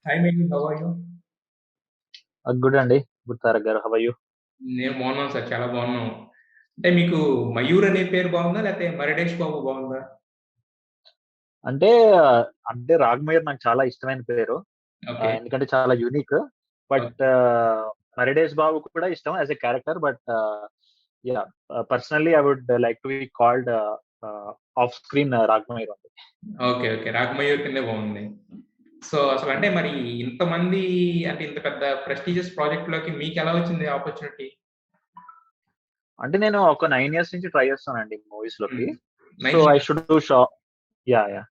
Hi, Mehul. How are you? Good అండి. Good Tarak garu. How are you? నేను బాగున్నాను sir. చాలా బాగున్నాం. అంటే మీకు మయూర్ అనే పేరు బాగుందా? లేకపోతే మరిడేష్ బాబు బాగుందా? అంటే అంటే రాగ్‌మయ్యర్ నాకు చాలా ఇష్టమైన పేరు. ఓకే. ఎందుకంటే చాలా unique. But okay. 'Maridesh Babu' కూడా ఇష్టం as a character. But yeah! Personally I would like to be called off screen Rag Mayur only. Okay. Okay. 'Rag Mayur' కిందే బాగుంది. సో, అసలంటే మరి ఇంతమంది అంటే ఇంత పెద్ద ప్రెస్టీజియస్ ప్రాజెక్ట్‌లోకి మీకెలా వచ్చింది ఆపర్చునిటీ? అంటే నేను ఒక 9 ఇయర్స్ నుంచి ట్రై చేస్తున్నానండి మూవీస్‌లోకి. హ్మ్. So, 9 I years. Should do yeah! Yeah!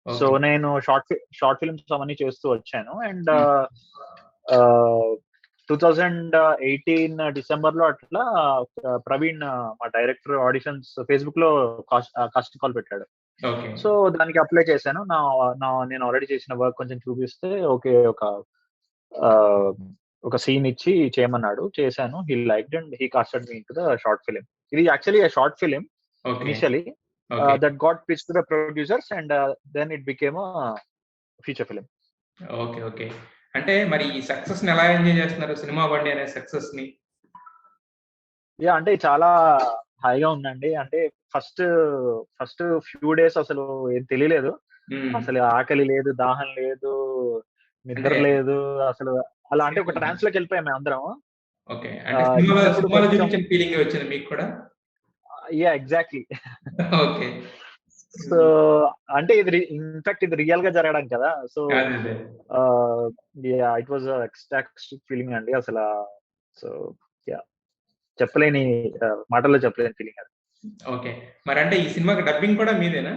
So, okay. నేను షార్ట్ ఫిల్మ్స్ అవన్నీ చేస్తూ వచ్చాను. అండ్ హ్మ్. ఆహ్, 2018 డిసెంబర్‌లో అట్లా ప్రవీణ్ మా డైరెక్టర్ ఆడిషన్స్ ఫేస్‌బుక్‌లో కాస్టింగ్ కాల్ పెట్టాడు. ఓకే. సో, దానికి అప్లై చేశాను. నా నా నేను ఆల్రెడీ చేసిన వర్క్ కొంచెం చూపిస్తే ఓకే. ఆహ్, ఒక సీన్ ఇచ్చి చేయమన్నాడు. చేశాను. He liked and he casted me into the short film. ఇది actually a short film okay. Initially okay. That got pitched to the producers and then it became a feature film. Okay. Okay. అంటే మరి ఈ సక్సెస్‌ని ఎలా enjoy చేస్తున్నారు? Cinema బండి అనే సక్సెస్‌ని? అంటే చాలా హాయిగా ఉందండి. అంటే ఫస్ట్, ఫస్ట్ ఫ్యూ డేస్ అసలు ఏం తెలియలేదు. హ్మ్. అసలు ఆకలి లేదు, దాహం లేదు, నిద్ర అంటే లేదు. అసలు అలా అంటే ఒక సినిమా ట్రాన్స్‌లోకెళ్ళిపోయాం మేమందరం. ఓకే. అంటే సినిమాలో తిన్నప్పుడు సినిమాలో కొంచెం చూపించిన ఫీలింగే వచ్చిందా మీకు కూడా? ఎగ్జాక్ట్‌లీ. ఓకే. సో, హ్మ్. అంటే ఇది ఇన్‌ఫాక్ట్ ఇది రియల్‌గా జరగడం కదా! సో, అదే. ఆహ్, ఇట్ వాస్ ఎక్స్‌టాసిక్ ఫీలింగ్ అండి అసల. So, yeah! చెప్పలేని మాటల్లో చెప్పలేని ఫీలింగ్ అది. ఓకే. మరంటే ఈ సినిమాకి డబ్బింగ్ కూడా మీదేనా?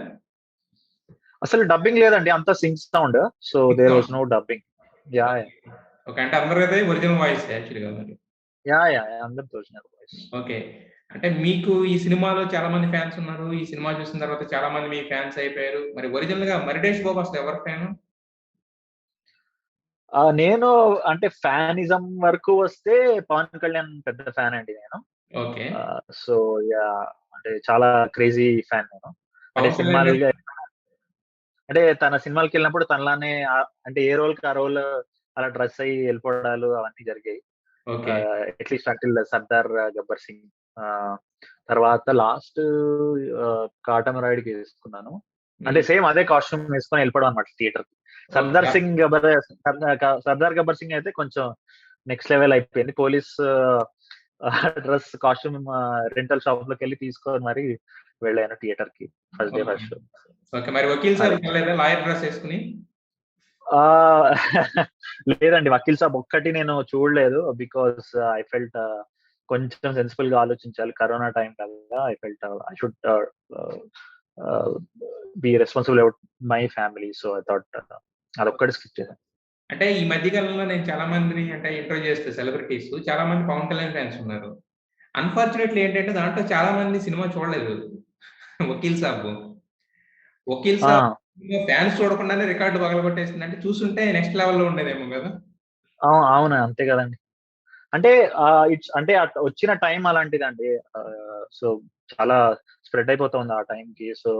అసలు డబ్బింగ్ లేదండి. అంతా sync sound. So, there was ఇస్తాం. No dubbing. Yeah! Okay. Yeah! Okay. అంటే అందరిది ఒరిజినల్ వాయిసే యాక్చువల్‌గా మరి. యాహ్! అందరిది ఒరిజినల్ వాయిస్. ఓకే. అంటే మీకు ఈ సినిమాలో చాలా మంది ఫ్యాన్స్ ఉన్నారు. ఈ సినిమా చూసిన తర్వాత చాలా మంది మీ ఫ్యాన్స్ అయిపోయారు. మరి ఒరిజినల్‌గా 'మరిడేష్ బాబు' అసలు ఎవరి ఫ్యాను? నేను అంటే ఫ్యానిజం వరకు వస్తే 'పవన్ కళ్యాణ్' పెద్ద ఫ్యాన్ అండి నేను. ఓకే. So, yeah! అంటే చాలా క్రేజీ ఫ్యాన్ నేను. అంటే 'పవన్ కళ్యాణ్' గారి సినిమాలుగా అంటే తన సినిమాలకెళ్ళినప్పుడు తనలానే అంటే ఏ రోల్‌కి ఆ రోల్ అలా డ్రెస్ అయ్యి ఎళ్ళిపోవడాలు అవన్నీ జరిగాయి. Okay. At least until 'Sardar Gabbar Singh'. ఆహ్, తర్వాత లాస్ట్ 'కాటమరాయుడుకి' వేసుకున్నాను. అంటే హ్మ్. సేమ్ అదే కాస్ట్యూమ్ వేసుకొని ఎళ్ళిపోవడం అన్నమాట థియేటర్‌కి. ఓకే. 'సర్దార్ గబ్బర్ సింగ్' అయితే కొంచెం నెక్స్ట్ లెవెల్ అయిపోయింది. పోలీస్ డ్రెస్ కాస్ట్యూమ్ రెంటల్ షాప్‌లోకెళ్ళి తీసుకొని మరి వెళ్ళాను థియేటర్‌కి first day okay. First show. Okay. మరి 'వకీల్ అది. సాబ్‌కి' వెళ్ళలేదా లాయర్ డ్రెస్ ఏసుకొని? ఆహ్, లేదండి. 'వకీల్ సాబ్' ఒక్కటి నేను చూడలేదు. బికాజ్ ఐ ఫెల్ట్ కొంచెం సెన్సిబుల్‌గా ఆలోచించాలి. కరోనా టైమ్ కదా! ఐ ఫెల్ట్ ఐ షుడ్ ఆహ్, ఆహ్, be responsible about my family. So, I thought అదొక్కటి స్కిప్ చేశాను. అంటే ఈ మధ్య కాలంలో నేను చాలా మందిని అంటే ఇంటర్వ్యూ చేస్తే సెలబ్రిటీస్ చాలా మంది 'పవన్ కళ్యాణ్' ఫ్యాన్స్ ఉన్నారు. అన్‌ఫార్చునేట్‌లీ ఏంటంటే దాంట్లో చాలా మంది సినిమా చూడలేదు. 'వకీల్ సాబ్.' 'వకీల్ సాబ్' ఆ! సినిమా ఫ్యాన్స్ చూడకుండానే రికార్డ్ పగలగొట్టేసిందంటే చూసుంటే నెక్స్ట్ లెవెల్‌లో ఉండేదేమో గదా! అవును. అంతే గదండీ. అంటే అంటే వచ్చిన టైం అలాంటిదండి. సో, చాలా స్ప్రెడ్ అయిపోతుంది ఆ టైంకి. సో,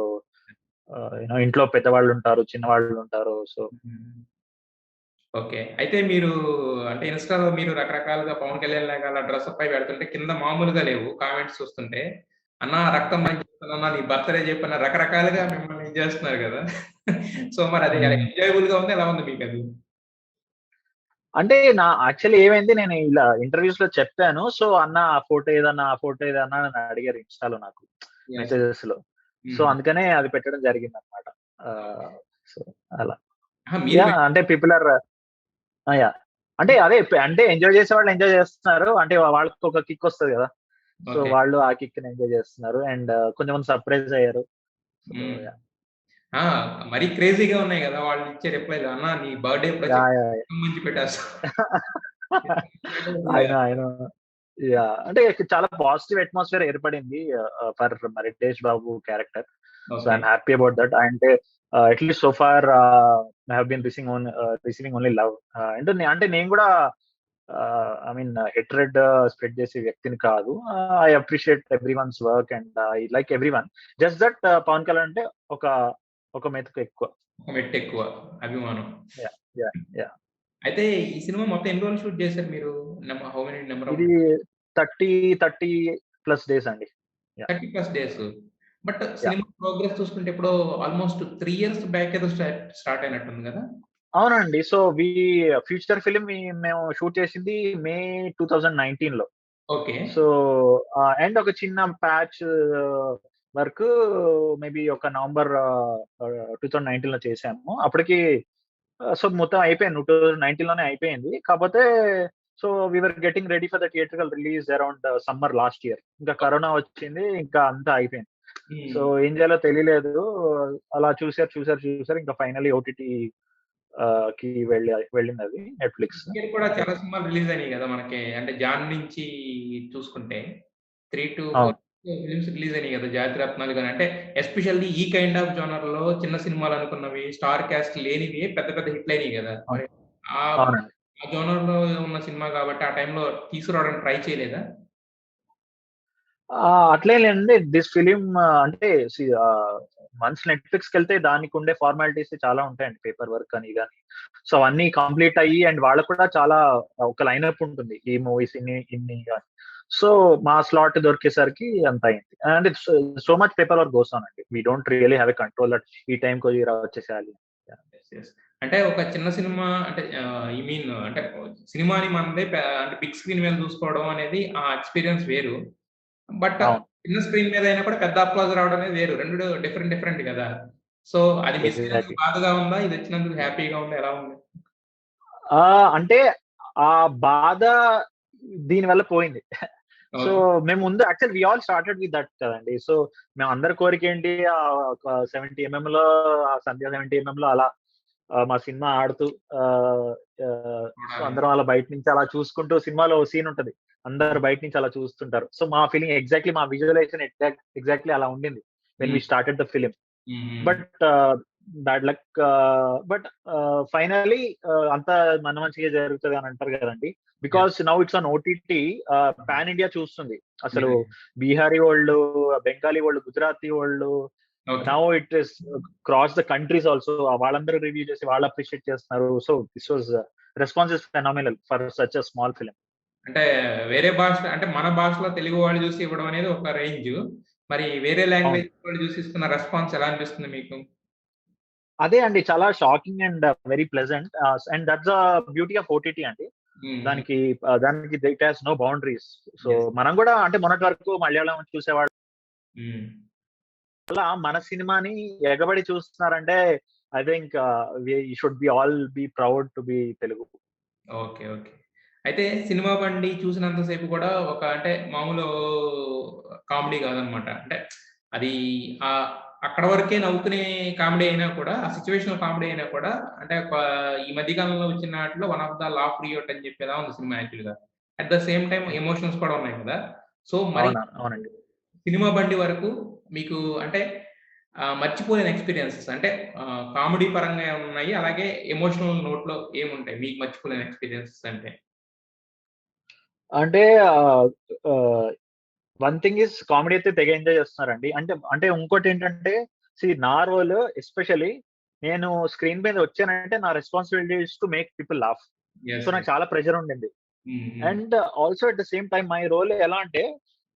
ఇంట్లో పెద్దవాళ్ళుంటారు, చిన్నవాళ్ళుంటారు. సో హ్మ్. ఓకే. అయితే మీరు అంటే ఇన్‌స్టా‌లో మీరు రకరకాలుగా 'పవన్ కళ్యాణ్' లాగా అలా డ్రెసప్ అయి పెడుతుంటే కింద మామూలుగా లేవు కామెంట్స్ చూస్తుంటే. "అన్నా రక్తం పంచిస్తున్నానా, నీ బర్త్‌డే చెప్పన్నా" రకరకాలుగా మిమ్మల్ని ఇది చేస్తున్నారు గదా! సో, మరి అది హ్మ్. ఎంజాయబుల్‌గా ఉందా? ఎలా ఉంది మీకది? అంటే యాక్చువల్లీ ఏమైంది నేను ఇలా ఇంటర్‌వ్యూస్‌లో చెప్పాను. సో, "అన్న ఆ ఫోటో ఏదన్నా? ఆ ఫోటో ఏదన్నా?" అని అడిగారు ఇన్‌స్టా‌లో నాకు యెస్. మెసేజెస్‌లో. సో, హ్మ్. అందుకనే అది పెట్టడం జరిగిందనమాట. ఓకే. ఆహ్, సో, అలా. అహా! మీరు అంటే పీపుల్ ఆర్ యాహ్! అంటే అదే అంటే ఎంజాయ్ చేసేవాళ్ళు ఎంజాయ్ చేస్తున్నారు. అంటే వాళ్ళకొక కిక్ వస్తది గదా! So, okay. వాళ్ళు ఆ కిక్‌ని ఎంజాయ్ చేస్తున్నారు. అండ్ కొంతమంది సర్ప్రైజ్ అయ్యారు. సో, హ్మ్. యాహ్! ఆ! మరీ క్రేజీగా ఉన్నాయి గదా! వాళ్ళిచ్చే రిప్లైలు. "అన్నా నీ బర్త్‌డే ఎప్పుడొచ్చి యాహ్! రక్తం పంచి పెట్టేస్తా." I know. యాహ్! అంటే చాలా పాజిటివ్ అట్మాస్ఫియర్ ఏర్పడింది for 'Maritesh Babu' character. So, okay. I'm happy about that. అంటే at least so far I have been receiving only love. అంటే నేను గూడా ఐ మీన్ హేట్రెడ్ స్ప్రెడ్ చేసే వ్యక్తిని కాదు. I appreciate everyone's work and I like everyone. Just that Pawan Kalyan అంటే ఒక ఒక మెతుకు ఎక్కువ. ఒక మెట్టెక్కువ అభిమానం. యాహ్! యాహ్! యాహ్! అయితే ఈ సినిమా మొత్తం ఎన్ని రోజులు షూట్ చేశారు మీరు? హౌ మెనీ నంబర్ ఆఫ్ ఇది 30 ప్లస్ డేస్ అండి. యాహ్! 30+ డేస్. But yeah! సినిమా ప్రోగ్రెస్ చూసుకుంటే ఎప్పుడో ఆల్‌మోస్ట్ 3 ఇయర్స్ బ్యాక్ ఏదో స్టార్ట్ అయినట్టుంది గదా! అవునండి. సో, ఫ్యూచర్ ఫిల్మ్ మేము షూట్ చేసింది మే 2019లో. ఓకే. సో, అండ్ ఒక చిన్న ప్యాచ్ వర్కు మేబీ ఒక నవంబర్ 2019లో చేసాము. అప్పటికి సో, మొత్తం అయిపోయింది. 2019లోనే అయిపోయింది. కాపోతే so, we were getting ready for the theatrical release around summer last year. ఇంకా కరోనా వచ్చింది. ఇంకా అంతా అయిపోయింది. సో, హ్మ్. ఏం చేయాలో తెలియలేదు. అలా చూసారు. ఇంకా ఫైనల్లీ ఓటీటీ కి వెళ్ళిందది నెట్‌ఫ్లిక్స్. ఈ ఇయర్ కూడా అదే. చాలా సినిమాలు రిలీజ్ అయినాయి గదా! మనకి. అంటే జాన్ నుంచి చూసుకుంటే 3-4 అవును. ఫిల్మ్స్ రిలీజ్ అయినాయి గదా! 'జాతిరత్నాలు' గాని అంటే ఎస్పెషల్లీ ఈ కైండ్ ఆఫ్ జోనర్‌లో చిన్న సినిమాలనుకున్నవి, స్టార్ కాస్ట్ లేనివి పెద్ద పెద్ద హిట్‌లయినాయి గదా! అవును. మరి ఆహ్, అవునండి. ఆ జోనర్‌లో ఉన్న సినిమా గాబట్టి ఆ టైంలో తీసుకురావడానికి ట్రై చేయలేదా? అట్లేం లేదండి. దిస్ ఫిల్మ్ అంటే వన్స్ నెట్‌ఫ్లిక్స్‌కెళ్తే దానికుండే ఫార్మాలిటీస్ చాలా ఉంటాయండి. పేపర్ వర్క్ అని గాని. సో, అవన్నీ కంప్లీట్ అయ్యి అండ్ వాళ్ళకి కూడా చాలా ఒక లైనప్ ఉంటుంది. ఈ మూవీస్ ఇన్ని ఇన్ని అని. సో, మా స్లాట్ దొరికేసరికి అంత అయింది. And so much paper work goes on అండి. We don't really have a control that ఈ టైమ్‌కి వచ్చేసేయాలి. యాహ్! యెస్. యెస్. అంటే ఒక చిన్న సినిమా అంటే ఐ మీన్ అంటే సినిమాని మనదే అంటే బిగ్ స్క్రీన్ మీద చూసుకోవడం అనేది ఆ ఎక్స్‌పీరియన్స్ వేరు. బట్ అవును. చిన్న స్క్రీన్ మీద అయినా కూడా పెద్ద అప్లాజ్ రావడం అనేది వేరు. 2 డిఫరెంట్ డిఫరెంట్ గదా! సో, అది మిస్ అయినందుకు ఎగ్జాక్ట్‌లీ. బాధగా ఉందా? ఇదొచ్చినందుకు హ్యాపీగా ఉందా? ఎలా ఉంది? అంటే ఆ బాధ దీని వల్ల పోయింది. So, okay. మేము ముందు actually we all started with that కదండీ. సో, మేమందరి కోరికేంటి ఒక 70 ఎంఎంలో 'సంధ్య 70 ఎంఎంలో' అలా మా సినిమా ఆడుతూ ఆహ్, సో, చూడాలి. అందరం అలా బయట నుంచి అలా చూసుకుంటూ సినిమాలో ఓ సీన్ ఉంటది. అందరూ బయట నుంచి అలా చూస్తుంటారు. సో, మా ఫీలింగ్ ఎగ్జాక్ట్‌లీ మా విజువలైజేషన్ ఎగ్జాక్ట్‌లీ అలా ఉండింది. When we hmm. Started the film. Hmm. Hmm. But bad luck. But finally అంతా మన మంచిగా జరుగుతది అని అంటారు గదండీ. Yes. Because now it's on OTT. Pan India చూస్తుంది. అసలు యెస్. బీహారీ వోళ్ళు, బెంగాలీ వోళ్ళు, గుజరాతీ వోళ్ళు, okay. Now it is cross the countries also. వాళ్ళందరూ రివ్యూ చేసి వాళ్ళు అప్రిషియేట్ చేస్తున్నారు. So this was response is phenomenal for such a small film. అంటే వేరే భాష అంటే మన భాషలో తెలుగు వాళ్ళు చూసి ఇవ్వడం అనేది ఒక రేంజు. మరి వేరే అవును. లాంగ్వేజ్ వాళ్ళు చూసి ఇస్తున్న రెస్పాన్స్ ఎలా అనిపిస్తుంది మీకు? అదే అండి. చాలా shocking and very pleasant. And that's the beauty of OTT అండి. హ్మ్. దానికి it has no boundaries. So yes. మనం గూడా అంటే మొన్నటి వరకు మలయాళం చూసేవాళ్ళం. హ్మ్. మన సినిమాని ఎగబడి చూస్తున్నారంటే I think we should all be proud to be Telugu. Okay. Okay. అయితే 'సినిమా బండి' చూసినంత సేపు కూడా ఒక అంటే మామూలు కామెడీ కాదనమాట. అంటే అది అక్కడ వరకే నవ్వుకునే కామెడీ అయినా కూడా, ఆ సిట్యుయేషనల్ కామెడీ అయినా కూడా అంటే ఈ మధ్య కాలంలో వచ్చిన ఆటిలో one of the laugh Riot అని చెప్పి ఎలా ఉంది సినిమా యాక్చువల్‌గా. At the same time emotions కూడా ఉన్నాయి కదా! సో, మరి అవునా? అవునండి. 'సినిమా బండి' వరకు మీకు అంటే మర్చిపోలేని ఎక్స్‌పీరియన్సెస్ అంటే కామెడీ పరంగా ఏమున్నాయి? అలాగే ఎమోషనల్ నోట్‌లో ఏముంటాయి? మీకు మర్చిపోలేని ఎక్స్‌పీరియన్సెస్ అంటే? అంటే ఆహ్, ఆహ్, వన్ థింగ్ ఈస్ కామెడీ అయితే తెగ ఎంజాయ్ చేస్తున్నారండి. అంటే అంటే ఇంకోటేంటంటే నా రోల్ ఎస్పెషల్లీ నేను స్క్రీన్ మీద వచ్చానంటే నా responsibility is to make people laugh. So yes. నాకు యెస్. చాలా ప్రెషర్ ఉండింది. Hmm. Hmm. And also at the same time my role ఎలా అంటే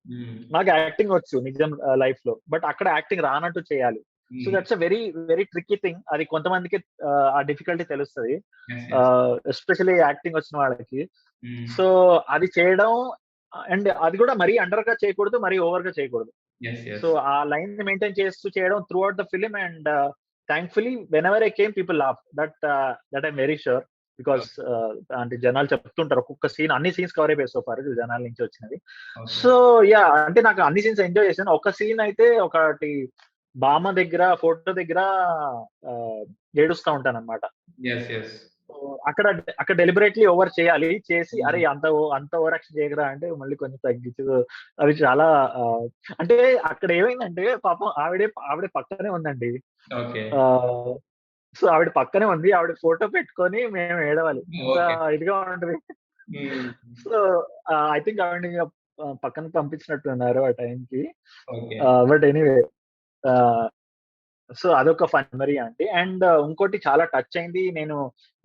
హ్మ్. నాకు యాక్టింగ్ వచ్చు నిజం లైఫ్‌లో. బట్ అక్కడ యాక్టింగ్ రానట్టు చేయాలి. సో హ్మ్. That's a very, very tricky thing. అది కొంతమందికి ఆ డిఫికల్టీ తెలుస్తది. యెస్. యెస్. ఎస్పెషల్లీ యాక్టింగ్ వచ్చిన వాళ్ళకి. హ్మ్. సో అది చేయడం అండ్ అది కూడా మరీ అండర్‌గా చేయకూడదు. మరీ ఓవర్‌గా చేయకూడదు. యెస్. So yes. ఆ లైన్‌ని మెయింటైన్ చేస్తూ చేయడం throughout the film and thankfully whenever I came people laugh. That I'm very sure. Because okay. అంటే జనాలు చెప్తుంటారు. ఒక్కొక్క సీన్ అన్ని సీన్స్ కవర్ అయిపోయాయి సో ఫార్ జనాల నుంచి వచ్చినవి. ఓకే. So yeah! అంటే నాకు అన్ని సీన్స్ ఎంజాయ్ చేశాను. ఒక సీన్ అయితే ఒకటి బామ్మ దగ్గర ఫోటో దగ్గర ఆహ్, ఏడుస్తా ఉంటానన్నమాట. యెస్. యెస్. సో అక్కడ అక్కడ డెలిబరేట్‌లీ ఓవర్ చేయాలి. చేసి అరే! హ్మ్. అంత ఓవర్ యాక్షన్ చేయకురా అంటే మళ్ళీ కొంచెం తగ్గించు. అవి చాలా ఆహ్, అంటే అక్కడ ఏమైందంటే పాపం ఆవిడ పక్కనే ఉందండి. ఓకే. ఆహ్, సో ఆవిడ పక్కనే ఉంది. ఆవిడ ఫోటో పెట్టుకొని మేము ఏడవాలి. ఎంత ఓకే. ఇదిగా ఉంటది. హ్మ్. సో ఐ థింక్ ఆవిడని పక్కనకి పంపించినట్టున్నారు ఆ టైంకి. ఓకే. But anyway. ఆహ్, సో అదొక ఫన్ మెమరీ అండి. అండ్ ఇంకోటి చాలా టచ్ అయింది. నేను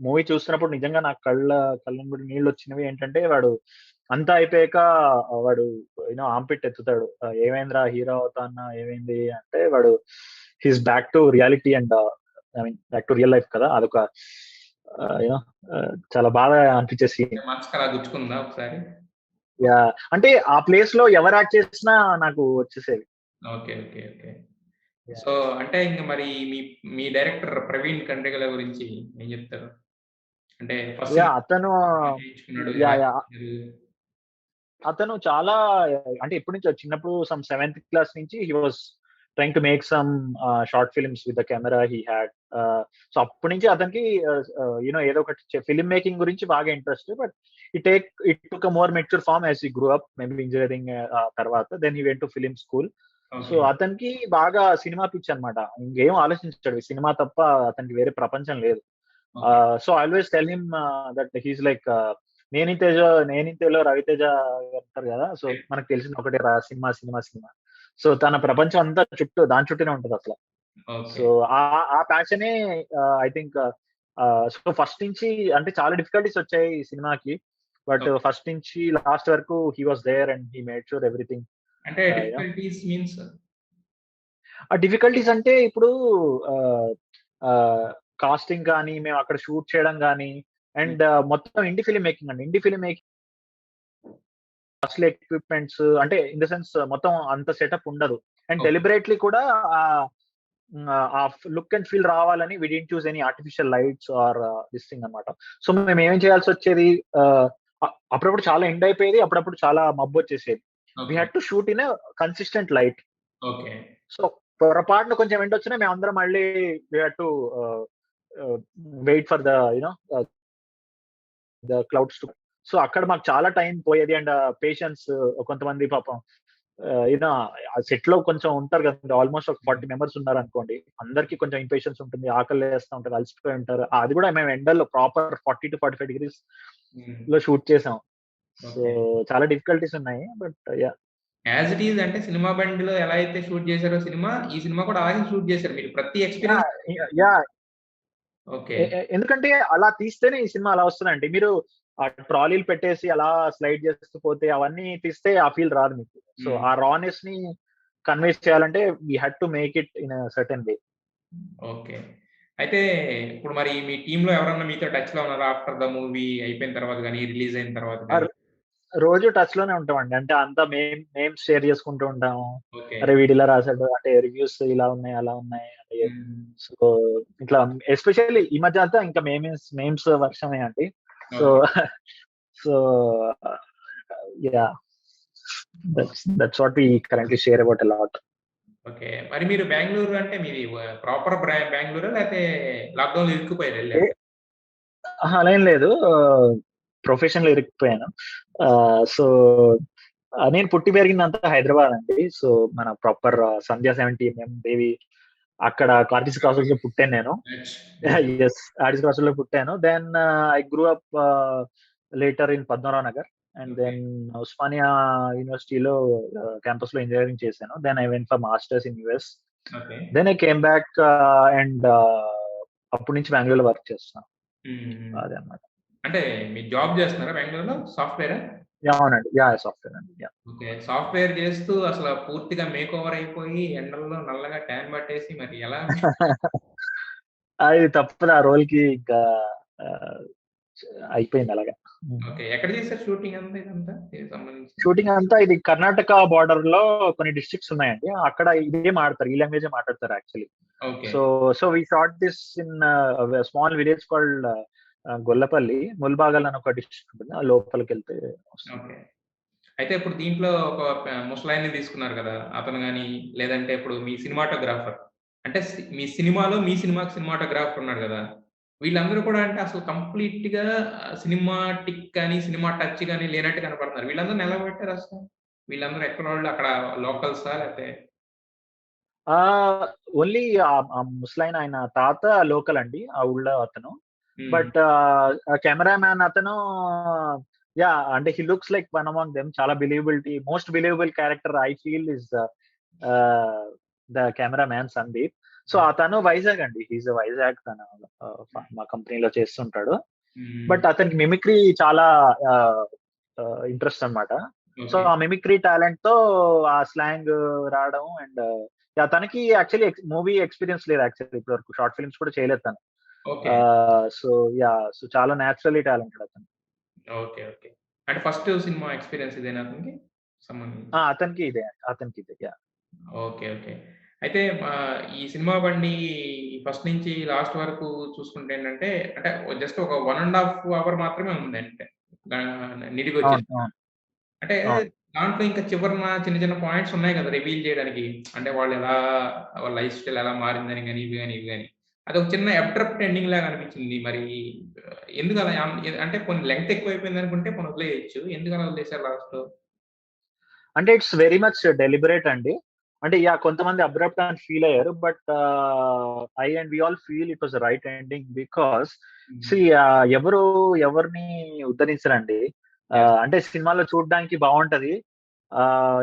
మూవీ చూస్తున్నప్పుడు నిజంగా నా కళ్ళెంబడి నీళ్ళొచ్చినవి ఏంటంటే, వాడు అంతా అయిపోయాక వాడు ఆర్మ్ ఎత్తుతాడు. "ఏమైందిరా హీరో అవుతా ఏమైంది?" అంటే వాడు he is back to reality and I mean back to real life కదా! అదొక యూనో చాలా బాగా అనిపించే సీన్. మనసుకి అలా గుచ్చుకుందా ఒకసారి? యాహ్! అంటే ఆ ప్లేస్‌లో ఎవరు యాక్ట్ చేసినా నాకు వచ్చేసేవి. Okay. Okay. Okay. Yeah! So, అంటే ఇంక మరి మీ మీ డైరెక్టర్ 'ప్రవీణ్ కండ్రిగల' గురించి ఏం చెప్తారు? అంటే ఫస్ట్ యాహ్! సినిమా అతను ఎలా చేయించుకున్నాడు? ఎలా యాహ్! యాహ్! చేశారు? అతను చాలా అంటే ఎప్పటి నుంచో చిన్నప్పుడు సమ్ సెవెంత్ క్లాస్ నుంచి he was trying to make some short films with the camera he had. So అప్పటి నుంచి అతనికి ఏదో ఒకటి ఫిల్మ్ మేకింగ్ గురించి బాగా interest. But it took a more mature form as he grew up maybe engineering తర్వాత. Then he went to film school. So okay. అతనికి బాగా సినిమా పిచ్చి అన్నమాట. ఇంకేం ఆలోచించాడు. సినిమా తప్ప అతనికి వేరే ప్రపంచం లేదు. Okay. So I always tell him that he's like 'నేనింతేలో' రవితేజ ఉంటారు కదా! సో మనకు తెలిసింది ఒకటే సినిమా, సినిమా, సినిమా. సో తన ప్రపంచం అంతా దాని చుట్టూనే ఉంటదసల. ఓకే. సో ఆ ప్యాషనే ఐ థింక్ సో ఫస్ట్ నుంచి అంటే చాలా డిఫికల్టీస్ వచ్చాయి ఈ సినిమాకి. But okay. ఫస్ట్ నుంచి లాస్ట్ వరకు he was there and he made sure everything. అంటే యాహ్! డిఫికల్టీస్ మీన్స్ ఆ డిఫికల్టీస్ అంటే ఇప్పుడు ఆహ్, ఆహ్, కాస్టింగ్ కానీ, మేము అక్కడ షూట్ చేయడం గానీ, హ్మ్. అండ్ మొత్తం ఇండి ఫిల్మ్ మేకింగ్ అండి. ఇండి ఫిల్మ్ మేకింగ్ కాస్ట్‌లీ ఎక్విప్‌మెంట్స్ అంటే ఇన్ ద సెన్స్ మొత్తం అంత సెటప్ ఉండదు. And okay. డెలిబరేట్‌లీ కూడా ఆహ్, ఆ లుక్ అండ్ ఫీల్ రావాలని we didn't choose any artificial lights or this thing అన్నమాట. సో మేమేం చేయాల్సొచ్చేది ఆహ్, అప్పుడప్పుడు చాలా ఎండ్ అయిపోయేది. అప్పుడప్పుడు చాలా మబ్బొచ్చేసేది. We okay. Had to shoot in a consistent light. Okay. So పొరపాటున కొంచెం ఎండొచ్చినా మేమందరం మళ్ళీ వి had to ah, ah, wait for the clouds to. So అక్కడ మాకు చాలా టైం పోయేది. అండ్ పేషెన్స్ కొంతమంది పాపం ఆ సెట్‌లో కొంచెం ఉంటారు కదండీ. ఆల్‌మోస్ట్ ఒక హ్మ్. 40 మెంబర్స్ ఉన్నారనుకోండి. అందరికి కొంచెం ఇంపేషెన్స్ ఉంటుంది. ఆకలేస్తా ఉంటది. అలసిపోయి ఉంటారు. అది కూడా మేము ఎండల్లో ప్రాపర్ 40-45 హ్మ్. డిగ్రీస్‌లో షూట్ చేసాం. So okay. చాలా డిఫికల్టీస్ ఉన్నాయి. But yeah! As it is అంటే సినిమా బండిలో ఎలా అయితే షూట్ చేసారో సినిమా, ఈ సినిమా కూడా అలాగే షూట్ చేసారు. మీరు ప్రతి ఎక్స్‌పీరియన్స్ యాహ్! యాహ్! ఓకే. ఎందుకంటే అలా తీస్తేనే ఈ సినిమా అలా వస్తదండి. మీరు ఆ ట్రాలీలు పెట్టేసి అలా స్లైడ్ చేస్తూ పోతే అవన్నీ తీస్తే ఆ ఫీల్ రాదు మీకు. సో హ్మ్. ఆ రానెస్‌ని కన్వే చేయాలంటే we had to make it in a certain way. Okay. అయితే ఇప్పుడు మరి మీ టీమ్‌లో ఎవరన్నా మీతో టచ్‌లో ఉన్నారా? ఆఫ్టర్ ద మూవీ అయిపోయిన తర్వాత గాని, రిలీజ్ అయిన తర్వాత గాని? ఆర్ రోజు టచ్‌లోనే ఉంటామండి. అంటే అంతా మేమ్స్ షేర్ చేసుకుంటూ ఉంటాము. ఓకే. అరే! వీడిలా రాసాడు. అంటే రివ్యూస్ ఇలా ఉన్నాయి, అలా ఉన్నాయి అని. హ్మ్. సో ఇట్లా ఎస్పెషల్లీ ఈ మధ్య అంతా ఇంకా మేమ్స్ వర్షమే అండి. So okay. So yeah! That's what we currently share about a lot. Okay. మరి మీరు బెంగుళూరు అంటే మీది ప్రాపర్ బెంగుళూరా? లేతే లాక్‌డౌన్‌లో ఇరుక్కుపోయారా ఏ ఎళ్లారు? అహా! అలా ఏం లేదు. ప్రొఫెషన్‌లో ఇరుక్కుపోయాను. సో నేను పుట్టి పెరిగిందంతా హైదరాబాద్ అండి. సో మన ప్రాపర్ సంధ్య 70 దేవి అక్కడ కార్టీస్ క్రాస్‌రోడ్స్‌లో పుట్టాను నేను. నైస్. గుడ్. యెస్. ఆర్టీసీ క్రాస్‌రోడ్‌లో పుట్టాను. Then I grew up later in Padmanabha Nagar. And okay. Then Osmania యూనివర్సిటీలో క్యాంపస్‌లో ఇంజినీరింగ్ చేశాను. Then I went for masters in US. Okay. Then I came back and అప్పటి నుంచి బెంగుళూరులో వర్క్ చేస్తున్నాను. హ్మ్. హ్మ్. అదే అన్నమాట. అంటే మీరు జాబ్ చేస్తున్నారా బెంగుళూరులో? సాఫ్ట్‌వేరా? యాహ్! అవునండి. యాహ్! సాఫ్ట్‌వేర్ అండి. యాహ్! ఓకే. సాఫ్ట్‌వేర్ చేస్తూ అసల పూర్తిగా మేకోవర్ అయిపోయి ఎండల్లో నల్లగా ట్యాన్ పట్టేసి మరి ఎలా? అది తప్పదు. ఆ రోల్‌కి ఇంకా ఆహ్, అయిపోయింది అలాగా. హ్మ్. ఓకే. ఎక్కడ చేసారు షూటింగ్ అంతా ఇదంతా? దీనికి సంబంధించి? షూటింగ్ అంతా ఇది కర్ణాటక బోర్డర్‌లో కొన్ని డిస్ట్రిక్ట్స్ ఉన్నాయండి. అక్కడ ఇదే మాడతారు. ఈ లాంగ్వేజే మాట్లాడతారు actually. Okay. So, so we shot this in small village called Gollapalli. Mulbagal అని ఒక డిస్ట్రిక్ట్ ఉంటుంది. ఆ లోపలికెళ్తే వస్తుంది. ఓకే. అయితే ఇప్పుడు దీంట్లో ఒక ముసలాయన్ని తీసుకున్నారు కదా! అతను గాని, లేదంటే ఇప్పుడు మీ సినిమాటోగ్రాఫర్. అంటే మీ సినిమాలో మీ సినిమాకి సినిమాటోగ్రాఫర్ ఉన్నాడు గదా! వీళ్ళందరూ కూడా అంటే అసలు కంప్లీట్‌గా సినిమాటిక్ గాని, సినిమా టచ్ గాని లేనట్టు కనపడుతున్నారు. వీళ్ళందరిని ఎలా పెట్టారసలు? వీళ్ళందరూ ఎక్కడోళ్ళు అక్కడ లోకల్సా? లేతే ఆహ్, ఓన్లీ ఆ ముసలాయన ఆయన తాత లోకల్ అండి. ఆ ఊళ్ళో అతను. హ్మ్. బట్ కెమెరామాన్ అతను యాహ్! అంటే he looks like one among them. చాలా most believable character I feel is ah, the cameraman Sandeep. So అతను వైజాగ్ అండి, హీజ్ వైజాగ్, తన మా కంపెనీలో చేస్తుంటాడు. బట్ అతనికి మిమిక్రీ చాలా ఇంట్రెస్ట్ అన్నమాట. So okay. ఆ మిమిక్రీ టాలెంట్ తో ఆ స్లాంగ్ రావడం, అండ్ తనకి యాక్చువల్లీ మూవీ ఎక్స్పీరియన్స్ లేదు, యాక్చువల్లీ ఇప్పటి వరకు షార్ట్ ఫిల్మ్స్ కూడా చేయలేదు తను. ఓకే. సో సో చాలా నేచురల్లీ టాలెంటెడ్ అతను. ఓకే. ఓకే. అంటే ఫస్ట్ సినిమా ఎక్స్‌పీరియన్స్ ఇదేనా అతనికి సంబంధించి? అతనికి ఇదే, అతనికి ఇదే. యాహ్! ఓకే. ఓకే. అయితే ఈ సినిమా బండి ఫస్ట్ నుంచి లాస్ట్ వరకు చూసుకుంటే ఏంటంటే, అంటే జస్ట్ ఒక 1 ½ అవర్ మాత్రమే ఉందంటే. అవును. నిడిగొచ్చేసి. అవును. అంటే అవును. దాంట్లో ఇంకా చివరన చిన్న చిన్న పాయింట్స్ ఉన్నాయి కదా! రివీల్ చేయడానికి. అంటే వాళ్ళ లైఫ్ స్టైల్ ఎలా మారిందని గాని, ఇవి గాని, ఇవి గాని. అదొక చిన్న అబ్రప్ట్ ఎండింగ్ లాగా అనిపించింది. మరి ఎందుకలా అంటే కొన్ని లెంగ్త్ ఎక్కువైపోయిందనుకుంటే పోనీ వదిలేయొచ్చు. ఎందుకలా వదిలేసారు లాస్ట్‌లో? అంటే ఇట్స్ వెరీ మచ్ డెలిబరేట్ అండి. అంటే కొంతమంది అబ్రప్ట్ అని ఫీల్ అయ్యారు. But I and we all feel it was the right ending, because hmm. See ఎవరు ఎవరిని ఉద్ధరించరండి. యెస్. అంటే సినిమాలో చూడడానికి బావుంటది.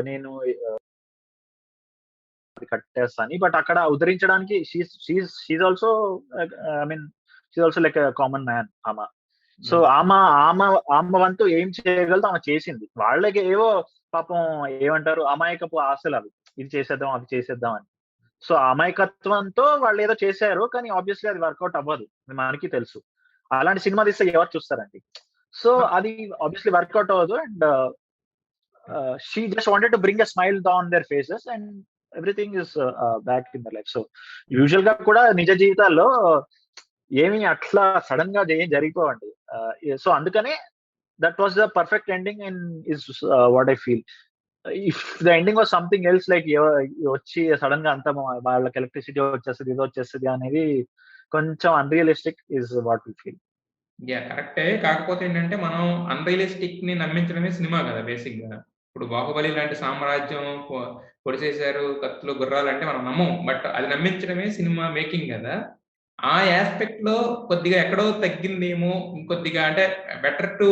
నేను అది కట్టేస్తాను. బట్ అక్కడ ఉద్ధరించడానికి she's also, I mean she's also like a common man ఆమ. So okay. ఆమె వంతు ఏం చేయగలదో ఆమె చేసింది. వాళ్ళకి ఏవో పాపం ఏమంటారు, అమాయకపు ఆశలవి. ఇది చేసేద్దాం, అది చేసేద్దాం అని. సో ఆ అమాయకత్వంతో వాళ్ళేదో చేశారు. కానీ ఆబ్వియస్‌లీ అది వర్కౌట్ అవ్వదు. మనకి తెలుసు. అలాంటి సినిమా తీస్తే ఎవరు చూస్తారండి? సో ఆ! అది ఆబ్వియస్‌లీ వర్కౌట్ అవ్వదు. And she just wanted to bring a smile on their faces, and everything is back in their life. So యూజువల్‌గా కూడా నిజ జీవితాల్లో ఏమి అట్లా సడెన్ గా ఏం జరిగిపోవండి. సో అందుకనే that was the perfect ending and is what I feel. If the ending was something else, like వచ్చి సడెన్ గా అంతా వాళ్ళకి ఎలక్ట్రిసిటీ వచ్చేస్తది, ఇది వచ్చేస్తది అనేది కొంచెం unrealistic is what we feel. కరెక్టే. కాకపోతే ఏంటంటే, మనం అన్‌రియలిస్టిక్‌ని నమ్మించడమే సినిమా గదా! బేసిక్‌గా. ఇప్పుడు 'బాహుబలి' లాంటి సామ్రాజ్యం పొడిసేశారు, కత్తులు, గుర్రాలంటే మనం నమ్మం. బట్ అది నమ్మించడమే సినిమా మేకింగ్ గదా! ఆ యాస్పెక్ట్‌లో కొద్దిగా ఎక్కడో తగ్గిందేమో, ఇంకొద్దిగా అంటే బెటర్ టు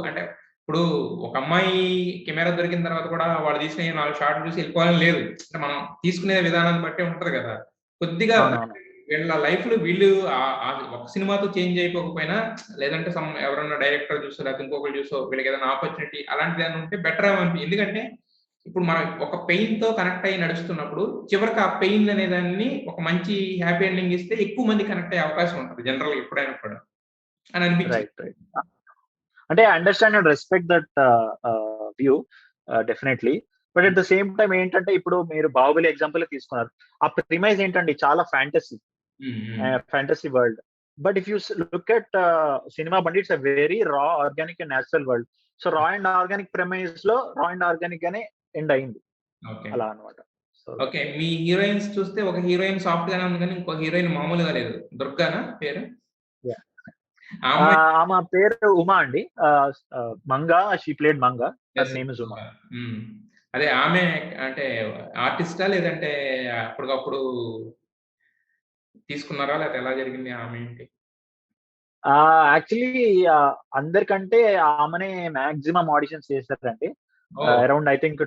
అంటే ఇప్పుడు ఒక అమ్మాయి కెమెరా దొరికిన తర్వాత కూడా వాళ్ళు తీసిన 4 షాట్లు చూసి ఎళ్ళిపోవాలని లేదు. అంటే మనం తీసుకునే విధానాన్ని బట్టే ఉంటది గదా! కొద్దిగా అవునవును. వీళ్ళ లైఫ్‌లో వీళ్ళు అది ఒక సినిమాతో చేంజ్ అయిపోకపోయినా లేదంటే ఎవరన్నా డైరెక్టర్ చూసో లేకపోతే ఇంకొకళ్ళు చూసో వీళ్ళకేదైనా ఆపర్చునిటీ అలాంటిదేమైనా ఉంటే బెటర్ ఏమో ఎందుకంటే ఇప్పుడు మనం ఒక పెయిన్‌తో కనెక్ట్ అయ్యి నడుస్తున్నప్పుడు చివరికి ఆ పెయిన్ అనే దాన్ని ఒక మంచి హ్యాపీ ఎండింగ్ ఇస్తే ఎక్కువ మంది కనెక్ట్ అయ్యే అవకాశం ఉంటది జనరల్‌గా ఎప్పుడైనా కూడా అని అనిపించింది. రైట్. రైట్. అంటే I understand and respect that view definitely. But హ్మ్. అట్ ద సేమ్ టైమ్ ఏంటంటే, ఇప్పుడు మీరు 'బాహుబలి' ఎగ్జాంపులే తీసుకున్నారు. ఆ ప్రిమైజ్ ఏంటండి, చాలా హ్మ్. హ్మ్. Fantasy world. But if you look at cinema బండి, ఇట్స్ ఎ వెరీ రా, organic and natural world. So రా అండ్ ఆర్గానిక్ ప్రిమైజ్‌లో రా అండ్ ఆర్గానిక్ గానే ఎండ్ అయింది. ఓకే. అలా అన్నమాట. So okay. మీ హీరోయిన్స్ చూస్తే ఒక హీరోయిన్ సాఫ్ట్ గానే ఉంది గానీ ఇంకో హీరోయిన్ మామూలుగా లేదు. దుర్గానా పేరు? యాహ్! ఆ అమ్మాయి ఆమె పేరు ఉమా అండి. Manga, she played Manga. Her yes. Name is Uma. హ్మ్. అదే ఆమె అంటే ఆర్టిస్టా? లేదంటే అప్పటికప్పుడు తీసుకున్నారా? లేకపోతే ఎలా జరిగింది ఆమె ఏంటి? యాక్చువల్లీ అందరికంటే ఆమెనే మాక్సిమం ఆడిషన్స్ చేశారండి. Oh! Around I think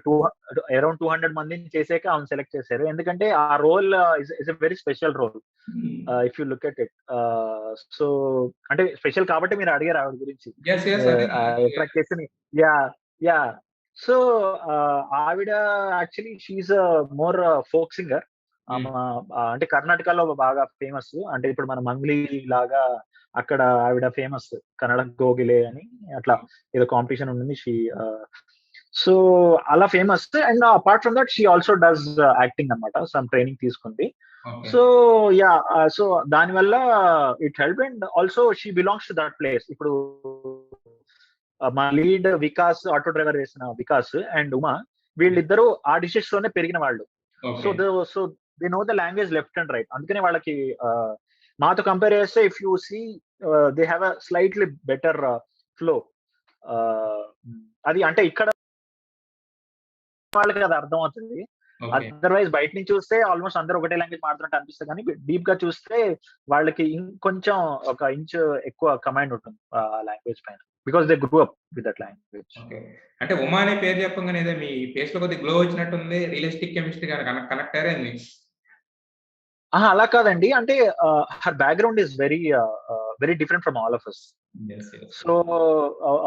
around 200 మందిని చేసాక ఆమెను సెలెక్ట్ చేశారు. ఎందుకంటే ఆ role is a very special role. Hmm. If you look at it. So అంటే స్పెషల్ కాబట్టి మీరు అడిగారు ఆవిడ గురించి. యెస్. యెస్. అదే ఎట్లా చేసిన. యాహ్! యాహ్! సో ఆవిడ actually she is more folk singer. Hmm. ఆమె అంటే కర్ణాటకలో బాగా ఫేమస్. అంటే ఇప్పుడు మన 'మంగ్లీ' లాగా అక్కడ ఆవిడ ఫేమస్. కన్నడ కోగిలే అని అట్లా ఏదో కాంపిటీషన్ ఉండింది. సో అలా famous. And apart from that she also does acting అన్నమాట. సమ్ ట్రైనింగ్ తీసుకుంది. ఓకే. సో సో దానివల్ల it help. And also she belongs to that place. ఇప్పుడు మా లీడ్ వికాస్, ఆటో డ్రైవర్ వేసిన వికాస్ అండ్ ఉమా, వీళ్ళిద్దరూ ఆ డిషెస్ లోనే పెరిగిన వాళ్ళు. So okay. So they know the language left and right. అందుకనే వాళ్ళకి మాతో కంపేర్ చేస్తే, if you see they have a slightly better flow. అది అంటే ఇక్కడ వాళ్ళకి అది అర్థం అవుతుంది. ఓకే. అదర్వైజ్ బయట నుంచి చూస్తే ఆల్మోస్ట్ అందరూ ఒకటే లాంగ్వేజ్ మాట్లాడుతున్నట్టు అనిపిస్తుంది. కానీ డీప్ గా చూస్తే వాళ్ళకి ఇంకొంచెం ఒక ఇంచు ఎక్కువ కమాండ్ ఉంటుంది ఆ లాంగ్వేజ్ పైన. Because they grew up with that language. Okay. అంటే ఉమా అనే పేరు చెప్పంగానే ఏదో మీ ఫేస్‌లో కొద్దిగా గ్లో వచ్చినట్టుంది. రియలిస్టిక్ కెమిస్ట్రీ గాని కనెక్ట్ అయ్యారా ఏంది? అలా కాదండి. అంటే her background is very different from all of us. Yes. Yes. So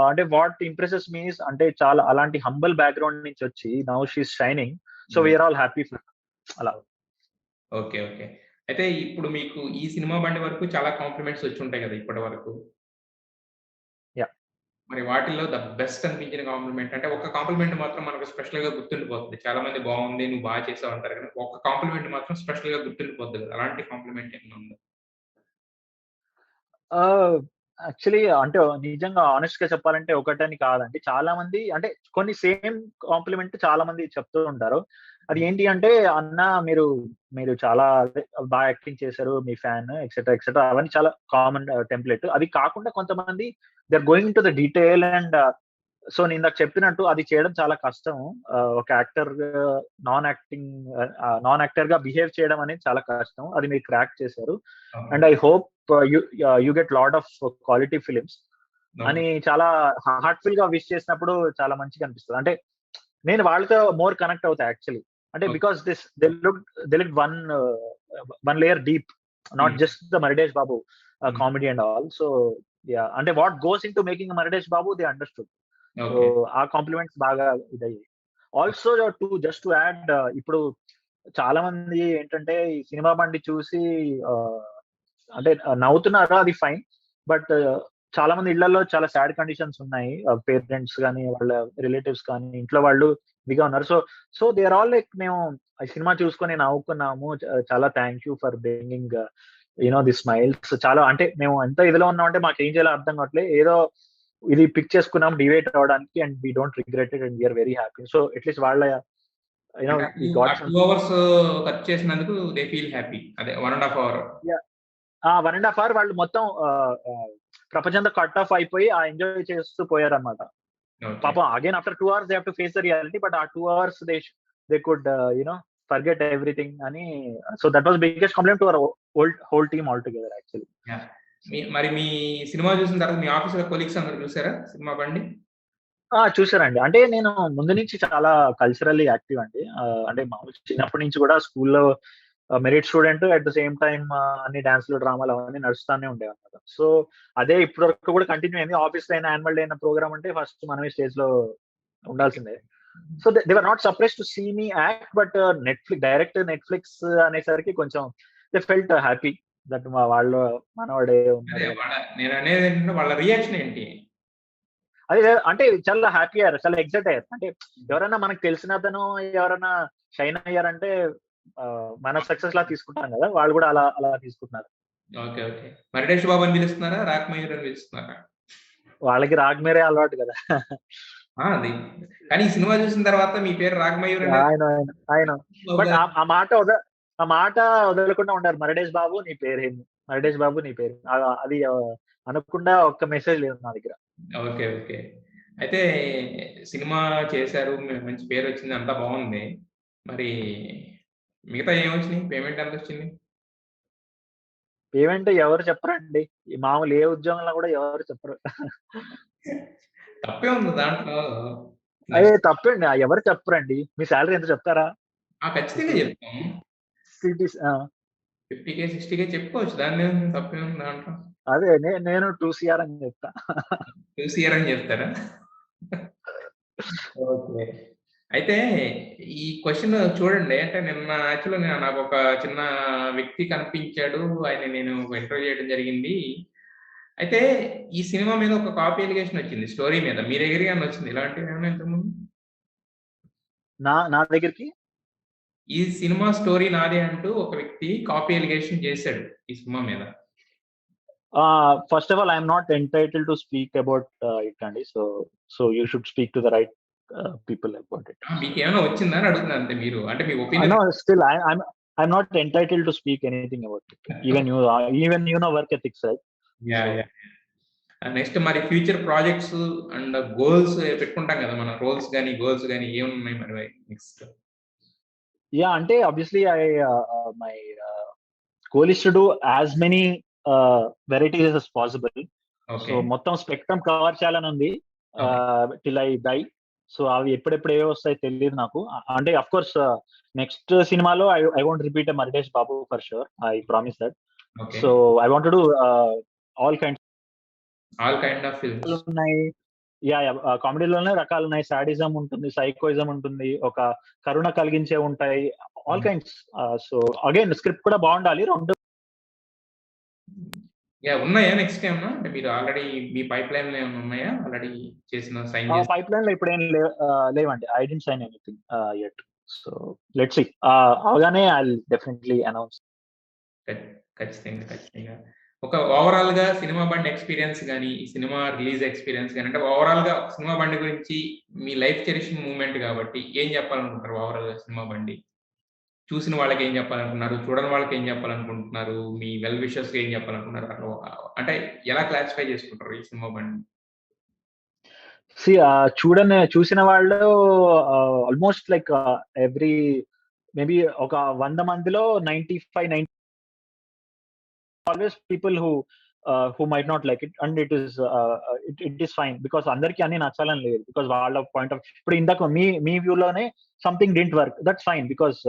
అంటే వాట్ ఇంప్రెసెస్ మీ ఈస్ అంటే చాలా అలాంటి హంబుల్ బ్యాక్‌గ్రౌండ్ నుంచి వచ్చి now she is shining. So we yes. Are all happy for అలా. ఓకే. ఓకే. అయితే ఇప్పుడు మీకు ఈ సినిమా బండి వరకు చాలా కాంప్లిమెంట్స్ వచ్చుంటాయి గదా! ఇప్పటి వరకు. యాహ్! మరి వాటిల్లో ద బెస్ట్ అనిపించిన కాంప్లిమెంట్ అంటే ఒక కాంప్లిమెంట్ మాత్రం మనకు స్పెషల్‌గా గుర్తుండిపోతుంది. చాలా మంది బావుంది, నువ్వు చేసావు అంటారు గానీ, ఒక్క కాంప్లిమెంట్ మాత్రం స్పెషల్‌గా గుర్తుండిపోద్ది గదా! అలాంటి కాంప్లిమెంట్ ఏమన్నా ఉందా? ఆహ్, యాక్చువల్లీ అంటే నిజంగా హానెస్ట్‌గా చెప్పాలంటే ఒకటని కాదండి. చాలా మంది అంటే కొన్ని సేమ్ కాంప్లిమెంట్ చాలా మంది చెప్తూ ఉంటారు. అది హ్మ్. ఏంటి అంటే, "అన్న మీరు మీరు చాలా అదే బాగా యాక్టింగ్ చేశారు. మీ ఫ్యాన్" ఎక్సెట్రా, ఎక్సెట్రా అవన్నీ చాలా కామన్ టెంప్లేట్. అది కాకుండా కొంతమంది they are going into the detail and so నేనిందాక చెప్పినట్టు అది చేయడం చాలా కష్టం. ఒక యాక్టర్ నాన్ యాక్టర్‌గా బిహేవ్ చేయడం అనేది చాలా కష్టం. అది మీరు క్రాక్ చేశారు. Okay. And I hope you get lot of quality films okay. అని చాలా హార్ట్‌ఫుల్‌గా విష్ చేసినప్పుడు చాలా మంచిగా అనిపిస్తది. అంటే నేను వాళ్ళతో మోర్ కనెక్ట్ అవుతా యాక్చువల్లీ. అంటే okay. Because they look one layer deep. Not hmm. Just the 'Maridesh Babu' hmm. Comedy and all. So yeah! అంటే what goes into making 'Maridesh Babu' they understood. So okay. ఆ కాంప్లిమెంట్స్ బాగా ఇదయ్యాయి. ఆల్సో జస్ట్ టు యాడ్ ఇప్పుడు చాలా మంది ఏంటంటే ఈ సినిమా బండి చూసి ఆహ్, అంటే నవ్వుతున్నారు అది ఫైన్. బట్ చాలా మంది ఇళ్లలో చాలా సాడ్ కండిషన్స్ ఉన్నాయి. పేరెంట్స్ గాని, వాళ్ళ రిలేటివ్స్ కానీ, ఇంట్లో వాళ్ళు ఇదిగా ఉన్నారు. So, they are all like మేము ఆ సినిమా చూసుకొని నవ్వుకున్నాము. చాలా thank you for bringing the smiles. చాలా అంటే మేము ఎంత ఇదిలో ఉన్నామంటే మాకేం చేయాలో అర్థం కావట్లే. ఏదో ఇది పిక్ చేసుకున్నాం డివైడ్ అవ్వడానికి and we don't regret it and we are very happy. So at least వాళ్ళ అంటే వి ఆ గాట్ 2 సంథింగ్. అవర్స్ ఖర్చు చేసినందుకు దే ఫీల్ హ్యాపీ. అదే 1 ½ అవర్. యాహ్! ఆ 1 ½ అవర్ వాళ్ళు మొత్తం ప్రపంచంతో కట్ ఆఫ్ అయిపోయి ఎంజాయ్ చేస్తూ పోయారన్నమాట. ఓకే. పాపం again after 2 hours they have to face the reality. But ఆ 2 hours they could forget everything అని. So that was biggest complaint to our whole team all together actually. Yeah! మరి మీ cinema చూసిన తర్వాత మీ ఆఫీస్‌లో కొలీగ్స్ అందరూ చూసారా సినిమా బండి? చూసారండి. అంటే నేను ముందు నుంచి చాలా కల్చరల్లీ యాక్టివ్ అండి. అంటే మామూలుగా చిన్నప్పటి నుంచి కూడా స్కూల్‌లో merit student at the same time అన్ని డాన్స్‌లు, డ్రామాలు అవన్నీ నడుస్తానే ఉండేవన్నమాట. సో అదే ఇప్పటి వరకు కూడా కంటిన్యూ అయింది. ఆఫీస్‌లో అయినా యాన్యువల్ డే అయినా ప్రోగ్రామ్ అంటే ఫస్ట్ మనమే స్టేజ్‌లో ఓకే. ఉండాల్సిందే. So they were not surprised to see me act. But Netflix అనేసరికి కొంచెం దే ఫెల్ట్ హ్యాపీ దట్ వాళ్ళు మనోడే అదే ఉన్నాడు అని. నేననేదేంటంటే వాళ్ళ రియాక్షన్ ఏంటి? అదే అంటే చాలా హ్యాపీ అయ్యారు. చాలా ఎక్సైట్ అయ్యారు. అంటే ఎవరైనా మనకు తెలిసినతను ఎవరైనా షైన్ అయ్యారంటే మన సక్సెస్ లా తీసుకుంటాం గదా! వాళ్ళు గూడా అలా అలా తీసుకుంటున్నారు. ఓకే. ఓకే. 'మరిడేష్ బాబు' అని పిలుస్తున్నారా? 'రాక్ మయూర్' అని పిలుస్తున్నారా? వాళ్ళకి రాగ్‌మేరే అలవాటు గదా! అది. కానీ ఈ సినిమా చూసిన తర్వాత మీ పేరు 'రాక్ మయూర్' అనేది ఆయన. బట్ బాబుగా ఆ మాట వదలకుండా ఉండారు. 'మరిడేష్ బాబు నీ పేరేంది? మరిడేష్ బాబు నీ పేరు' అది అనకుండా ఒక్క మెసేజ్ లేదు నా దగ్గర. ఓకే. ఓకే. అయితే సినిమా చేశారు. మంచి పేరొచ్చింది. అంతా బావుంది. మరి మిగతా ఏమొచ్చినియి? పేమెంట్ ఎంతొచ్చింది? పేమెంట్ ఎవరు చెప్పరండి. ఈ మామూలు ఏ ఉద్యోగంలో గూడా ఎవరు చెప్పరు. తప్పేముంది దాంట్లో? అయ్యో! నెక్స్ట్ తప్పండి. ఎవరు చెప్పరండి. మీ సాలరీ ఎంతో చెప్తారా? ఖచ్చితంగా ఇప్పుడు చెప్తాం. సిటీస్ 50,000, 60,000 చెప్పుకోవచ్చు. దానిదేముంది తప్పేముంది దాంట్లో? అదే నేను 2 సీఆర్ అని చెప్తా. చూసియర్ అని చెప్తారా? ఓకే. అయితే ఈ క్వెషన్ చూడండి. అంటే నిన్న యాక్చువల్‌గా నాకొక చిన్న వ్యక్తి కనిపించాడు. ఆయన్ని నేను ఇంటర్వ్యూ చేయడం జరిగింది. అయితే ఈ సినిమా మీద ఒక కాపీ అలిగేషన్ వచ్చింది స్టోరీ మీద. మీ దగ్గరికి ఏమన్నా వచ్చిందా ఇలాంటివేమన్నా ఇంతకుముందు? నా దగ్గరికి ఈ సినిమా స్టోరీ నాదే అంటూ ఒక వ్యక్తి కాపీ అలిగేషన్ చేసాడు ఈ సినిమా మీద. First of all I'm not entitled to speak about it అండి. So you should speak to the right people about it. మీకేమైనా వచ్చిందా అని అడుగుతున్నారు అంతే మీరు. అంటే మీ opinion no still I'm not entitled to speak anything about it. Even you know work ethics right? So yeah! Yeah! Next మరి future projects and goals పెట్టుకుంటాం కదా! మనం రోల్స్ గాని, గోల్స్ గాని ఏమున్నాయి మరి నెక్స్ట్? యాహ్! అంటే obviously my goal is to do as many varieties as possible. So okay. మొత్తం స్పెక్ట్రమ్ కవర్ చేయాలని ఉంది. Okay. Till I die. So అవి ఎప్పుడెప్పుడు ఏ వస్తాయి తెలియదు నాకు. అంటే అఫ్ కోర్స్ నెక్స్ట్ సినిమాలో I want repeat Maridesh Babu for sure. I promise that. Okay. So I want to do all kinds all kind of films. ఉన్నాయి. యాహ్! కామెడీలోనే రకాలున్నాయి. సాడిజం ఉంటుంది, సైకోయిజం ఉంటుంది, ఒక కరుణ కలిగించే ఉంటాయి. All kinds. So again script కూడా బావుండాలి. 2 యాహ్! ఉన్నాయా నెక్స్ట్ ఏమన్నా? అంటే మీరు ఆల్రెడీ మీ పైప్‌లైన్‌లో ఏమన్నా ఉన్నాయా? ఆల్రెడీ సైన్ చేసిన పైప్‌లైన్‌లో ఇప్పుడేం లేవండి. I didn't sign anything yet. So let's see. అవగానే ఐల్ డెఫినెట్‌లీ అనౌన్స్. ఖచ్ ఖచ్చితంగా. ఖచ్చితంగా. ఒక ఓవరాల్‌గా సినిమా బండి ఎక్స్‌పీరియన్స్ గాని, ఈ సినిమా రిలీజ్ ఎక్స్‌పీరియన్స్ గాని, అంటే ఓవరాల్‌గా సినిమా బండి గురించి మీ లైఫ్ చెరిషింగ్ మూవ్‌మెంట్ గాబట్టి ఏం జెప్పాలనుకుంటారు ఓవరాల్‌గా సినిమా బండి? చూసిన వాళ్ళకేం జెప్పాలనుకున్నారు? చూడని వాళ్ళకేం జెప్పాలనుకుంటున్నారు? మీ వెల్ విషర్స్‌కి ఏం జెప్పాలనుకున్నారు? అట్లా అంటే ఎలా క్లాసిఫై చేసుకుంటారు ఈ సినిమా బండిని? చూసిన వాళ్ళు ఆల్‌మోస్ట్ లైక్ ఎవ్రీ మేబీ ఒక 100 మందిలో 95, 90 always people who might not like it and it is fine. Because అందరికి అన్ని నచ్చాలని లేదు. బికాజ్ వాళ్ళ పాయింట్ ఆఫ్ ఇప్పుడు ఇందాక మీ వ్యూలోనే something didn't work. That's fine. Because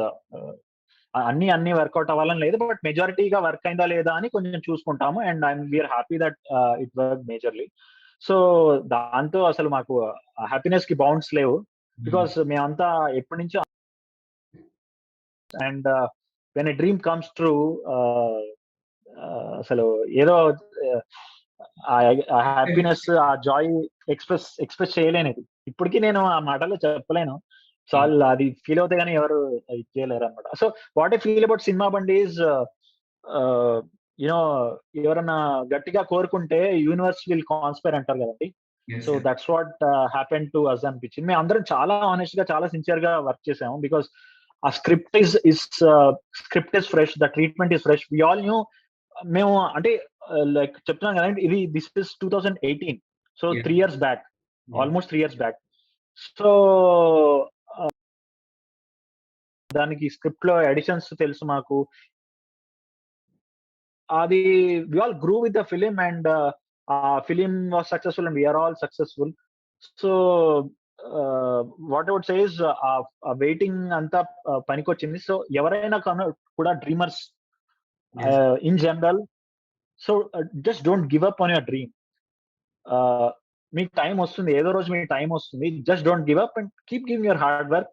అన్ని వర్కౌట్ అవ్వాలని లేదు. బట్ మెజారిటీగా వర్క్ అయిందా లేదా అని కొంచెం చూసుకుంటాము. And we are happy that it work majorly. So దాంతో అసలు మాకు హ్యాపీనెస్ కి బౌండ్స్ లేవు. హ్మ్. బికాజ్ మేమంతా ఎప్పటినుంచో and when a dream comes true అసలు ఏదో ఆ హ్యాపీనెస్, ఆ జాయ్ ఎక్స్‌ప్రెస్ చేయలేనిది. ఇప్పటికి నేను ఆ మాటల్లో చెప్పలేను. సో హ్మ్. అది ఫీల్ అవుతే గాని ఎవరు ఇది చేయలేరన్నమాట. So what I feel about Cinema Bandi is you know ఎవరన్నా గట్టిగా కోరుకుంటే యూనివర్స్ విల్ కాన్స్పైర్ అంటారు కదండీ. Yes. So yes. That's what happen to us అనిపించింది. మేమందరం చాలా హానెస్ట్ గా, చాలా సిన్సియర్ గా వర్క్ చేసాము. బికాజ్ ఆ script is fresh. The treatment is fresh. We all new. మేము అంటే లైక్ చెప్తున్నాను కదండీ. This is 2018. So yeah! 3 years back. Yeah! Almost 3 years back. So దానికి స్క్రిప్ట్‌లో ఎడిషన్స్ తెలుసు మాకు. అది we all grew with the film and ఆ film was successful and we are all successful. So what I would say is ఆ waiting అంతా పనికొచ్చింది. సో ఎవరైనా కూడా dreamers yes. In general. So just don't give up on your dream. మీకు time వస్తుంది. ఏదో రోజు మీకు టైం వస్తుంది. Just don't give up and keep giving your hard work.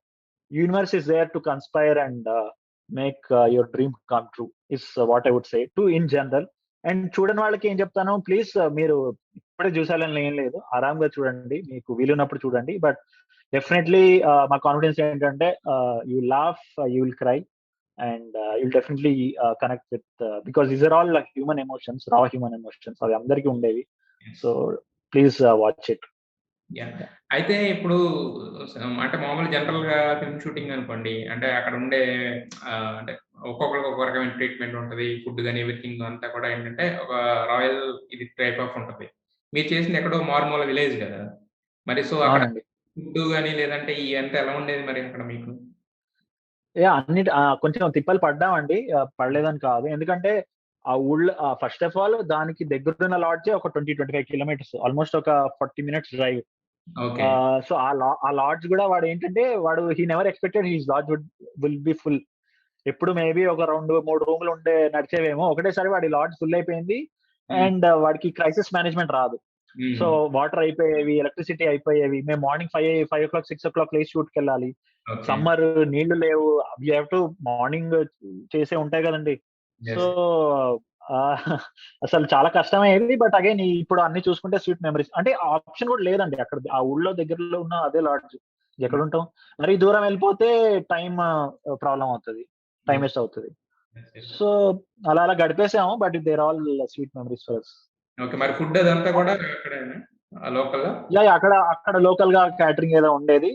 Universe is there to conspire and make your dream come true is what I would say to in general. And చూడని వాళ్ళకి ఏం చెప్తాను, please మీరు ఇప్పుడే చూసాలని ఏం లేదు. ఆరాంగా చూడండి. మీకు వీలున్నప్పుడు చూడండి. బట్ డెఫినెట్లీ మా కాన్ఫిడెన్స్ ఏంటంటే you laugh, you will cry and you'll definitely connect with because these are all like human emotions, raw human emotions. అవి అందరికీ ఉండేవి. Yes. So please watch it. Yeah! అయితే ఇప్పుడు అంటే మామూలు జనరల్‌గా ఫిల్మ్ షూటింగ్ అనుకోండి. అంటే అక్కడ ఉండే అంటే ఒక్కొక్కళ్ళకి ఒక్కో రకమైన ట్రీట్‌మెంట్ ఉంటది. ఫుడ్ గాని, ఎవ్రీథింగ్ అంతా కూడా ఏంటంటే ఒక రాయల్ ఇది టైప్ ఆఫ్ ఉంటది. మీరు చేసింది ఎక్కడో మారుమూల విలేజ్ గదా! మరి సో అక్కడ అవునండి. ఫుడ్ గాని లేదంటే ఇయంతా ఎలా ఉండేది మరి అక్కడ మీకు? కొంచెం తిప్పలు పడ్డామండి. పడలేదని కాదు. ఎందుకంటే ఆ ఊళ్ళో ఫస్ట్ ఆఫ్ ఆల్ దానికి దగ్గరున్న లాడ్జే ఒక 20, 25 కిలోమీటర్స్. ఆల్‌మోస్ట్ ఒక 40 మినిట్స్ డ్రైవ్. ఓకే. సో ఆ లాడ్జ్ గూడా వాడేంటంటే he never expected his lodge will be full. ఎప్పుడు మేబీ ఒక 2, 3 రూములు నడిచేవేమో. ఒకటేసారి వాడి లాడ్జ్ ఫుల్ అయిపోయింది. హ్మ్. అండ్ వాడికి క్రైసిస్ మేనేజ్‌మెంట్ రాదు. So hmm. వాటర్ అయిపోయేవి, ఎలక్ట్రిసిటీ అయిపోయేవి. మేము మార్నింగ్ 5, 6 లేసి షూట్‌కెళ్ళాలి. ఓకే. సమ్మర్ నీళ్లు లేవు. వి హావ్ టు మార్నింగ్ చేసే ఉంటాయి గదండీ. So yes. అసలు చాలా కష్టమయ్యేది. బట్ అగైన్ ఇప్పుడు అన్ని చూసుకుంటే స్వీట్ మెమోరీస్. అంటే ఆప్షన్ గూడా లేదండి. అక్కడ ఆ ఊళ్ళో దగ్గరలో ఉన్న అదే లాడ్జ్. హ్మ్. ఎక్కడుంటాం? మరీ దూరం వెళ్ళిపోతే టైమ్ ప్రాబ్లమ్ అవుతది. Time yes. వేస్ట్ అవుతది. యెస్. యెస్. సో అలా గడిపేసాము. But they are all sweet memories for us. Okay. మరి ఫుడ్ అదంతా కూడా అక్కడేనా? లోకలా? యాహ్! అక్కడ లోకల్‌గా క్యాటరింగ్ ఏదో ఉండేది.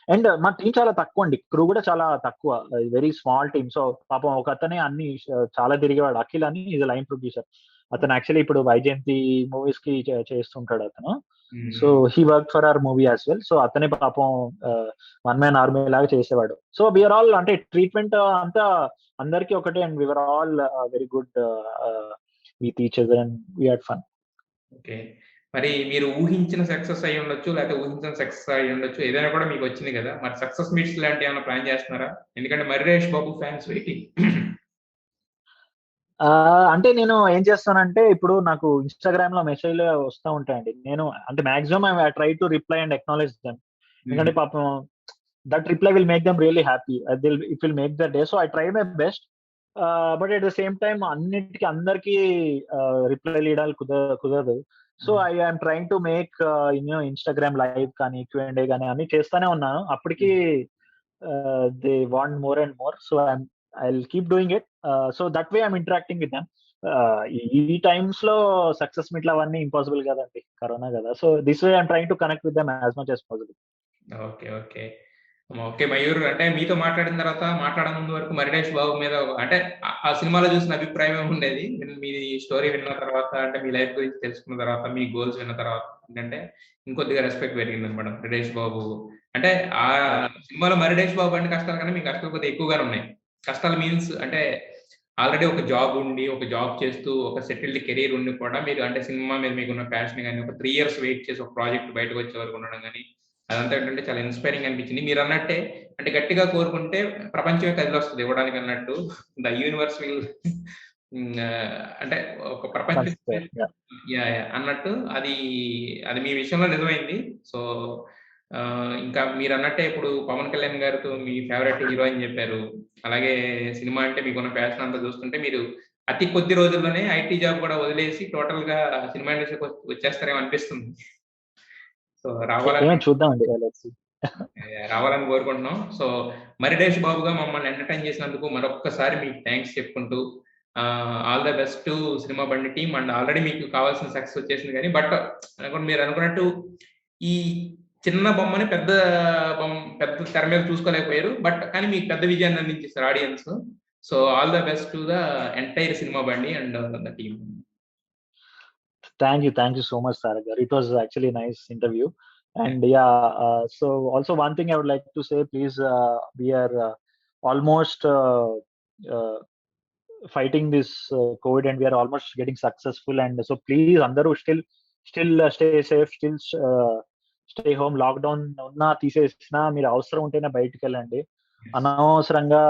అండ్ మా టీమ్ చాలా తక్కువండి. క్రూ గూడా చాలా తక్కువ. Very small team. సో పాపం ఒకతనే అన్ని చాలా తిరిగేవాడు. అఖిల్ అని ఈస్ ఎ లైన్ ప్రొడ్యూసర్. అతను యాక్చువల్లీ ఇప్పుడు వైజయంతి మూవీస్‌కి చేస్తుంటాడు అతను. So hmm. He worked for our movie as well. So అతనే పాపం వన్ మ్యాన్ ఆర్మీ లాగా చేసేవాడు. సో వి ఆర్ ఆల్ అంటే ట్రీట్మెంట్ అంతా అందరికి ఒకటే and we were all very good with each other and we had fun. Okay. మరి మీరు ఊహించిన సక్సెస్ అయ్యుండొచ్చు, లేకపోతే ఊహించని సక్సెస్ అయ్యుండొచ్చు. ఏదైనా కూడా మీకొచ్చింది గదా! మరి సక్సెస్ మీట్స్ లాంటియేమన్నా ప్లాన్ చేస్తున్నారా? ఎందుకంటే 'మర్రేష్ బాబు' ఫ్యాన్స్ వెయిటింగ్. అంటే నేను ఏం చేస్తానంటే, ఇప్పుడు నాకు ఇన్‌స్టాగ్రామ్‌లో మెసేజ్‌లు వస్తా ఉంటాయండి. నేను అంటే maximum I try to reply and acknowledge them. హుహు. ఎందుకంటే పాపం that reply will make them really happy. It will make there day. So I try my best. But at the same time అన్నిటికి అందరికి రిప్లైలు ఇయడానికి కుదరదు. సో హ్మ్. I am trying to make Instagram live కానీ, క్యూ&ఏ గాని అన్నీ చేస్తానే ఉన్నాను. అప్పటికి హ్మ్. They want more and more. So I'll keep doing it. So that way I'm interacting with them. ఈ టైమ్స్‌లో సక్సెస్ మీట్‌లు అవన్నీ ఇంపాసిబుల్ కదండీ! కరోనా గదా! So this way I'm trying to connect with them as much as possible. Okay. Okay. Okay. Mayur అంటే మీతో మాట్లాడిన తర్వాత మాట్లాడక ముందు వరకు 'మరిడేష్ బాబు' మీద అంటే ఆ సినిమాలో చూసిన అభిప్రాయం ఏముండేది? మీ స్టోరీ విన్న తర్వాత అంటే మీ లైఫ్ గురించి తెలుసుకున్న తర్వాత, మీ గోల్స్ విన్న తర్వాత ఏంటంటే ఇంకొద్దిగా రెస్పెక్ట్ పెరిగిందనమాట. 'మరిడేష్ బాబు' అంటే ఆ సినిమాలో 'మరిడేష్ బాబు' అంటే కష్టాలు కన్నా మీ కష్టాలు కొద్దిగా ఎక్కువగానే ఉన్నాయి. కష్టాలు మీన్స్ అంటే ఆల్రెడీ ఒక జాబ్ ఉండి, ఒక జాబ్ చేస్తూ, ఒక సెటిల్డ్ కెరియర్ ఉండి కూడా మీరు అంటే సినిమా మీద మీకున్న ప్యాషన్ గాని, ఒక 3 ఇయర్స్ వెయిట్ చేసి ఒక ప్రాజెక్ట్ బయటకొచ్చే వరకు ఉండడం గాని అదంతా ఏంటంటే చాలా ఇన్‌స్పైరింగ్ అనిపించింది. మీరన్నట్టే అంటే గట్టిగా కోరుకుంటే ప్రపంచమే కదిలొస్తది ఇవ్వడానికన్నట్టు. ద యూనివర్స్ విల్ అంటే ఒక ప్రపంచం కన్సిడర్. యాహ్! యాహ్! యాహ్! అన్నట్టు అది మీ విషయంలో నిజమైంది. సో, ఇంకా మీరన్నట్టే ఇప్పుడు 'పవన్ కళ్యాణ్' గారితో మీ ఫేవరెట్ హీరో అని జెప్పారు. అలాగే సినిమా అంటే మీకున్న ప్యాషన్ అంతా చూస్తుంటే మీరు అతి కొద్ది రోజుల్లోనే ఐటీ జాబ్ గూడా వదిలేసి టోటల్‌గా సినిమా ఇండస్ట్రీకి వచ్చేస్తారేమో అనిపిస్తుంది. సో, రావాలని చూద్దామండి. Let's see. రావాలని కోరుకుంటున్నాం. సో, 'మరిడేష్ బాబు'గా మమ్మల్ని ఎంటర్‌టైన్ చేసినందుకు మరొక్కసారి మీకు థాంక్స్ చెప్పుకుంటూ all the best to cinema బండి టీమ్ అండ్ ఆల్రెడీ మీకు కావాల్సిన సక్సెస్ వచ్చేసింది గానీ, బట్ మీరనుకున్నట్టు ఈ చిన్న బొమ్మని పెద్ద తెర మీద చూసుకోలేకపోయారు. బట్ కానీ మీకు పెద్ద విజయాన్ని అందించేసారు audience. So, all the best to the entire Cinema Bandi and the team. Thank you. Thank you so much, Taragar. It was actually a nice interview. And yeah, so also one thing I would like to say, please, we are almost fighting this COVID, and we are almost getting successful. And so please, andaru still stay safe, still stay home. Lockdown ఉన్నా తీసేసినా మీరు అవసరం ఉంటేనే బయటికెళ్ళండి. అనవసరంగా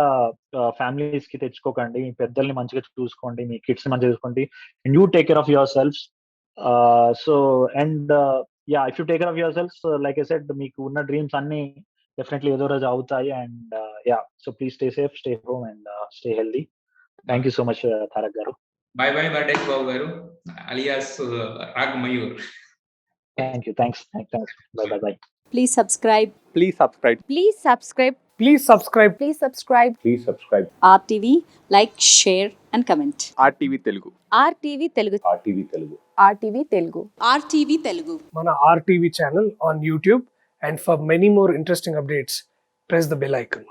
families కి తెచ్చుకోకండి. మీ పెద్దల్ని మంచిగా చూసుకోండి. మీ kids మంచిగా చూసుకోండి. And you take care of your selfs. So and yeah, if you take care of your selfs, like I said, మీకు ఉన్న డ్రీమ్స్ అన్ని డెఫినెట్లీ ఏదో రోజు అవుతాయి. And yeah, so please stay safe, stay home and stay healthy. Thank you so much, Tarak garu. Bye bye 'Maridesh Babu' garu alias Raag Mayur. Thank you. Thanks. Bye bye bye. Please subscribe. Please subscribe. Please subscribe. Please subscribe. Please subscribe. Please subscribe. RTV, like, share and comment. RTV Telugu. RTV Telugu. RTV Telugu. RTV Telugu. RTV Telugu. మన RTV channel on YouTube, and for many more interesting updates, press the bell icon.